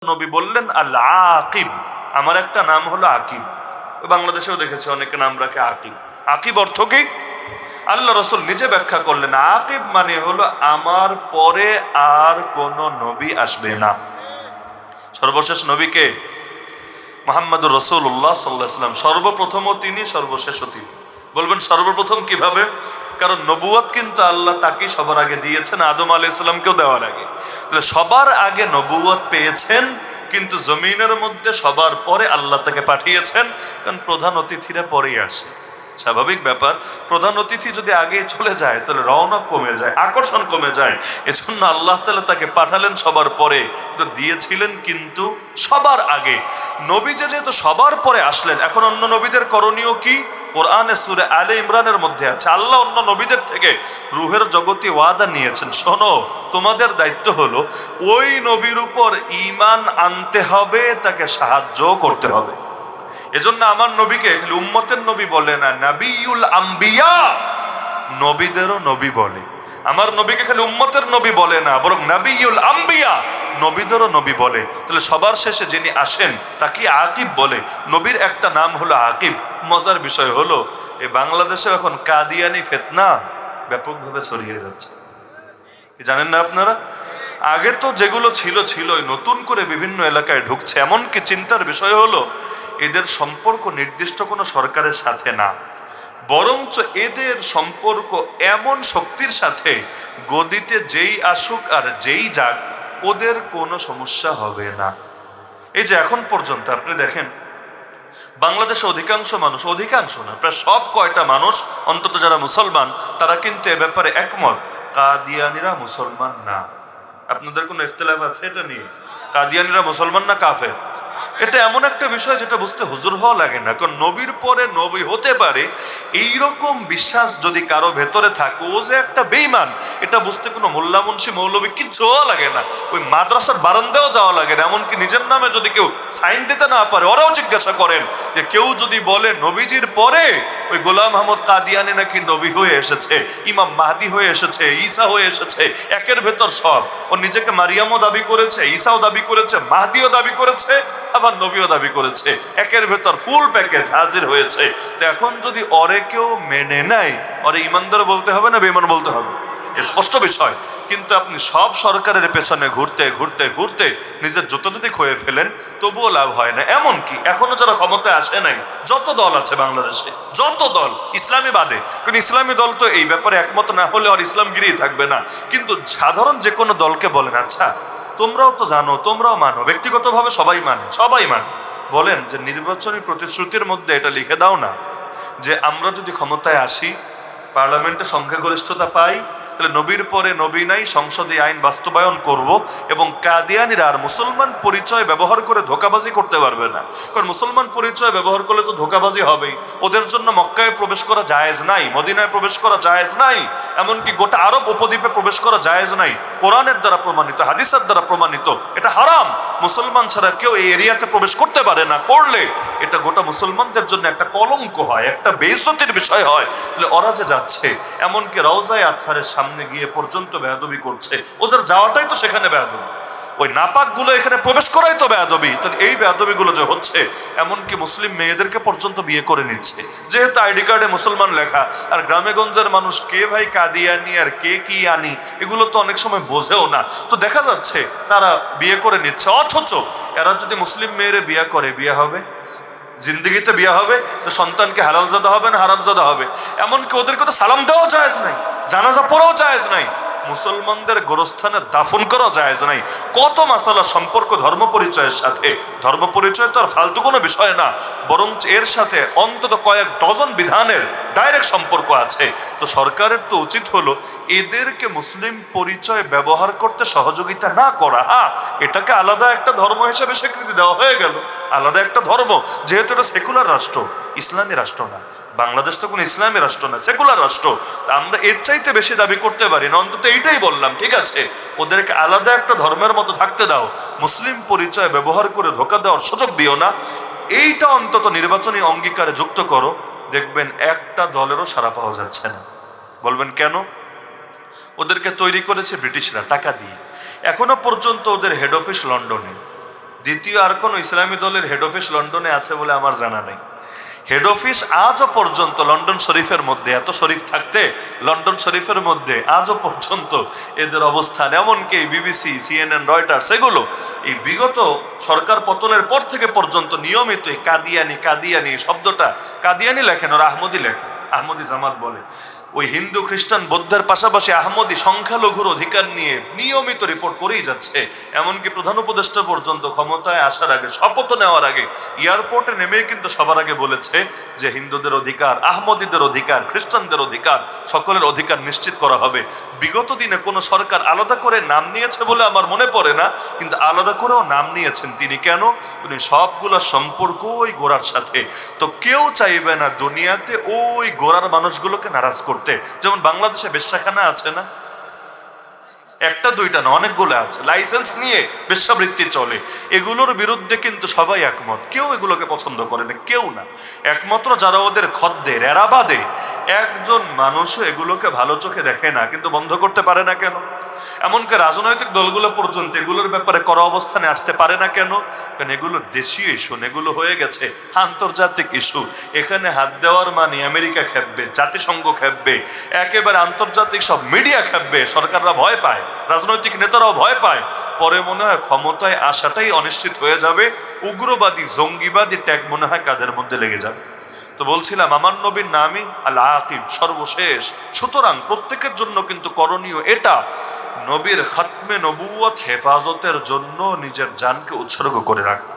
নবী বললেন আল আকিব, আমার একটা নাম হলো আকিব। বাংলাদেশেও দেখেছি অনেকে নাম রাখে আকিব। আকিব অর্থ কি? আল্লাহ রসুল নিজে ব্যাখ্যা করলেন, আকিব মানে হলো আমার পরে আর কোন নবী আসবে না। সর্বশেষ নবীকে মুহাম্মদুর রাসূলুল্লাহ সাল্লাল্লাহু আলাইহি ওয়াসাল্লাম, সর্বপ্রথমও তিনি, সর্বশেষও তিনি। বলবেন সর্বপ্রথম কিভাবে? কারণ নবুয়ত কিন্তু আল্লাহ তাকে সবার আগে দিয়েছেন, আদম আলাইহিস সালামকেও দেওয়ার আগে। তাহলে সবার আগে নবুয়ত পেয়েছেন, কিন্তু জমিনের মধ্যে সবার পরে আল্লাহ তাকে পাঠিয়েছেন। কারণ প্রধান অতিথিরা পরেই আসে, স্বাভাবিক ব্যাপার। প্রধান অতিথি যদি আগে চলে যায় তাহলে রওনক কমে যায়, আকর্ষণ কমে যায়। এজন্য আল্লাহ তাআলা তাকে পাঠালেন সবার পরে, তো দিয়েছিলেন কিন্তু সবার আগে। নবী যেহেতু সবার পরে আসলেন, এখন অন্য নবীদের করণীয় কি? কোরআনে সূরা আলে ইমরানের মধ্যে আছে, আল্লাহ অন্য নবীদের থেকে রূহের জগতে ওয়াদা নিয়েছেন, শোনো তোমাদের দায়িত্ব হলো ওই নবীর উপর ঈমান আনতে হবে, তাকে সাহায্য করতে হবে। এজন্য আমার নবীকে খালি উম্মতের নবী বলে না, নবিউল আম্বিয়া, নবীদেরও নবী বলে। আমার নবীকে খালি উম্মতের নবী বলে না, বরং নবিউল আম্বিয়া, নবীদেরও নবী বলে। তাহলে সবার শেষে যিনি আসেন তাকে আকিব বলে। নবীর একটা নাম হলো আকিব। মজার বিষয় হলো এই বাংলাদেশে এখন কাদিয়ানি ফিতনা ব্যাপকভাবে ছড়িয়ে যাচ্ছে, জানেন না আপনারা? আগে তো যেগুলো ছিলই, নতুন করে বিভিন্ন এলাকায় ঢুকছে। এমনকি চিন্তার বিষয় হলো এদের সম্পর্ক নির্দিষ্ট কোনো সরকারের সাথে না, বরঞ্চ এদের সম্পর্ক এমন শক্তির সাথে, গদিতে যেই আসুক আর যেই যাক ওদের কোনো সমস্যা হবে না। এই যে এখন পর্যন্ত আপনি দেখেন বাংলাদেশে অধিকাংশ মানুষ, অধিকাংশ না প্রায় সব কয়টা মানুষ অন্তত যারা মুসলমান, তারা কিন্তু এ ব্যাপারে একমত, কাদিয়ানিরা মুসলমান না। আপনাদের কোনো ইখতিলাফ আছে এটা নিয়ে? কাদিয়ানিরা মুসলমান না কাফের? এটা এমন একটা বিষয় যেটা বুঝতে হুজুর হওয়া লাগে না। কারণ নবীর পরে নবী হতে পারে এইরকম বিশ্বাস যদি কারো ভেতরে থাকে, ও যে একটা বেঈমান, এটা বুঝতে কোনো মোল্লা মুন্সি মৌলবী কিচ্ছু লাগে না। ওই মাদ্রাসার বারান্দাও যাওয়া লাগে না। এমনকি নিজের নামে যদি কেউ সাইন দিতে না পারে, ওরাও জিজ্ঞাসা করেন যে কেউ যদি বলে নবীজির পরে ওই গোলাম আহমদ কাদিয়ানি নাকি নবী হয়ে এসেছে, ইমাম মাহদি হয়ে এসেছে, ঈসা হয়ে এসেছে, একের ভেতর সব। ও নিজেকে মারিয়ামও দাবি করেছে, ঈসাও দাবি করেছে, মাহদিও দাবি করেছে, আবার নবীও দাবি করেছে, একের ভেতর ফুল প্যাকেজ হাজির হয়েছে। তো এখন যদি ওরে কেউ মেনে নেয়, ওরে ইমানদার বলতে হবে না বেঈমান বলতে হবে? স্পষ্ট বিষয়। কিন্তু আপনি সব সরকারের পেছনে ঘুরতে ঘুরতে ঘুরতে নিজের জুতো যদি খয়ে ফেলেন, তবুও লাভ হয় না। এমনকি এখনো যারা ক্ষমতায় আসে নাই, যত দল আছে বাংলাদেশে, যত দল ইসলামী বাদে, কারণ ইসলামী দল তো এই ব্যাপারে একমত না হলে আর ইসলামগিরি থাকবে না। কিন্তু সাধারণ যে কোনো দলকে বলেন, আচ্ছা তোমরাও তো জানো, তোমরাও মানো, ব্যক্তিগতভাবে সবাই মানে, সবাই মানে, বলেন যে নির্বাচনী প্রতিশ্রুতির মধ্যে এটা লিখে দাও না যে আমরা যদি ক্ষমতায় আসি, পার্লামেন্টে সংখ্যাগরিষ্ঠতা পাই, তাহলে নবীর পরে নবী নাই, সংসদে আইন বাস্তবায়ন করব, এবং কাদিয়ানিরা আর মুসলমান পরিচয় ব্যবহার করে ধোঁকাবাজি করতে পারবে না। কারণ মুসলমান পরিচয় ব্যবহার করলে তো ধোঁকাবাজি হবেই। ওদের জন্য মক্কায় প্রবেশ করা জায়েজ নাই, মদিনায় প্রবেশ করা জায়েজ নাই, এমনকি গোটা আরব উপদ্বীপে প্রবেশ করা জায়েজ নাই। কোরআনের দ্বারা প্রমাণিত, হাদিসের দ্বারা প্রমাণিত এটা হারাম। মুসলমান ছাড়া কেউ এই এরিয়াতে প্রবেশ করতে পারে না। করলে এটা গোটা মুসলমানদের জন্য একটা কলঙ্ক হয়, একটা বেইজ্জতির বিষয় হয়। তাহলে ওরা যে যাচ্ছে, এমনকি রওজায়ে আতহারের সামনে গিয়ে পর্যন্ত বেয়াদবি করছে, ওদের যাওয়াটাই তো সেখানে বেয়াদবি, ওই নাপাকগুলো এখানে প্রবেশ করাই তো বেয়াদবি। তাহলে এই বেয়াদবিগুলো যে হচ্ছে, এমনকি মুসলিম মেয়েদেরকে পর্যন্ত বিয়ে করে নিচ্ছে, যেহেতু আইডি কার্ডে মুসলমান লেখা। আর গ্রামে গঞ্জের মানুষ কে ভাই কাদিয়ানি আর কে কি আনি, এগুলো তো অনেক সময় বোঝেও না। তো দেখা যাচ্ছে তারা বিয়ে করে নিচ্ছে, অথচ এরা যদি মুসলিম মেয়েরে বিয়ে করে, বিয়ে হবে জিন্দিগিতে, বিয়ে হবে তো সন্তানকে হালালজাদা হবে না হারামজাদা হবে। এমনকি ওদেরকে তো সালাম দেওয়াও জায়েজ নাই, জানাজা পড়াও জায়েজ নাই, মুসলমানদের গোরস্থানে দাফন করাও জায়েজ নাই। কত মাসালা সম্পর্ক ধর্ম পরিচয়ের সাথে। ধর্ম পরিচয় তো আর ফালতু কোনো বিষয় না, বরং এর সাথে অন্তত কয়েক ডজন বিধানের ডাইরেক্ট সম্পর্ক আছে। তো সরকারের তো উচিত হলো এদেরকে মুসলিম পরিচয় ব্যবহার করতে সহযোগিতা না করা। হ্যাঁ, এটাকে আলাদা একটা ধর্ম হিসেবে স্বীকৃতি দেওয়া হয়ে গেল, আলাদা একটা ধর্ম, যেহেতু এটা সেকুলার রাষ্ট্র, ইসলামী রাষ্ট্র না। বাংলাদেশ তো কোনো ইসলামী রাষ্ট্র না, সেকুলার রাষ্ট্র। আমরা এর চাইতে বেশি দাবি করতে পারি না। অন্তত এইটাই বললাম, ঠিক আছে, ওদেরকে আলাদা একটা ধর্মের মতো থাকতে দাও, মুসলিম পরিচয় ব্যবহার করে ধোঁকা দেওয়ার সুযোগ দিও না। এইটা অন্তত নির্বাচনী অঙ্গীকারে যুক্ত করো। দেখবেন একটা দলেরও সাড়া পাওয়া যাচ্ছে না। বলবেন কেন? ওদেরকে তৈরি করেছে ব্রিটিশরা টাকা দিয়ে। এখনো পর্যন্ত ওদের হেড অফিস লন্ডনে, দ্বিতীয় আর কোনো ইসলামী দলের হেড অফিস লন্ডনে আছে বলে আমার জানা নেই। হেড অফিস আজও পর্যন্ত লন্ডন শরীফের মধ্যে, এত শরীফ থাকতে লন্ডন শরীফের মধ্যে আজও পর্যন্ত এদের অবস্থান, এমনকি বিবিসি, CNN, রয়টার্স, এগুলো এই বিগত সরকার পতনের পর থেকে পর্যন্ত নিয়মিত কাদিয়ানি কাদিয়ানি শব্দটা, কাদিয়ানি লেখেন ওরা, আহমদি লেখেন, আহমদি জামাত বলে। ওই হিন্দু খ্রিস্টান বৌদ্ধের পাশাপাশি আহমদি সংখ্যালঘুর অধিকার নিয়ে নিয়মিত রিপোর্ট করেই যাচ্ছে। এমনকি প্রধান উপদেষ্টা পর্যন্ত ক্ষমতায় আসার আগে, শপথ নেওয়ার আগে এয়ারপোর্টে নেমেই কিন্তু সবার আগে বলেছে যে হিন্দুদের অধিকার, আহমদীদের অধিকার, খ্রিস্টানদের অধিকার, সকলের অধিকার নিশ্চিত করা হবে। বিগত দিনে কোনো সরকার আলাদা করে নাম নিয়েছে বলে আমার মনে পড়ে না, কিন্তু আলাদা করেও নাম নিয়েছেন তিনি। কেন? উনি সবগুলো সম্পর্ক ওই গোড়ার সাথে। তো কেউ চাইবে না দুনিয়াতে ওই গোড়ার মানুষগুলোকে নারাজ করতে। যেমন বাংলাদেশে বেশ্যাখানা আছে না, একটা দুইটা না, অনেকগুলো আছে, লাইসেন্স নিয়ে বেশ্যাবৃত্তি চলে। এগুলোর বিরুদ্ধে কিন্তু সবাই একমত, কেউ এগুলোকে পছন্দ করে না, কেউ না। একমাত্র যারা ওদের খদ্দের, এরা বাদে একজন মানুষও এগুলোকে ভালো চোখে দেখে না, কিন্তু বন্ধ করতে পারে না কেন? এমনকি রাজনৈতিক দলগুলো পর্যন্ত এগুলোর ব্যাপারে কড়া অবস্থানে আসতে পারে না কেন? কারণ এগুলো দেশীয় ইস্যু, এগুলো হয়ে গেছে আন্তর্জাতিক ইস্যু। এখানে হাত দেওয়ার মানে আমেরিকা খেপবে, জাতিসংঘ খেপবে, একেবারে আন্তর্জাতিক সব মিডিয়া খেপবে, সরকাররা ভয় পায়, রাজনৈতিক নেতারাও ভয় পায়। পরে মনে হয় ক্ষমতায় আসাটাই অনিশ্চিত হয়ে যাবে, উগ্রবাদী জঙ্গিবাদী ট্যাগ মনে হয় কাদের মধ্যে লেগে যাবে। তো বলছিলাম আমার নবীর নামই আল আকিব, সর্বশেষ। সুতরাং প্রত্যেকের জন্য কিন্তু করণীয় এটা, নবীর খাতমে নবুয়ত হেফাজতের জন্য নিজের জানকে উৎসর্গ করে রাখা।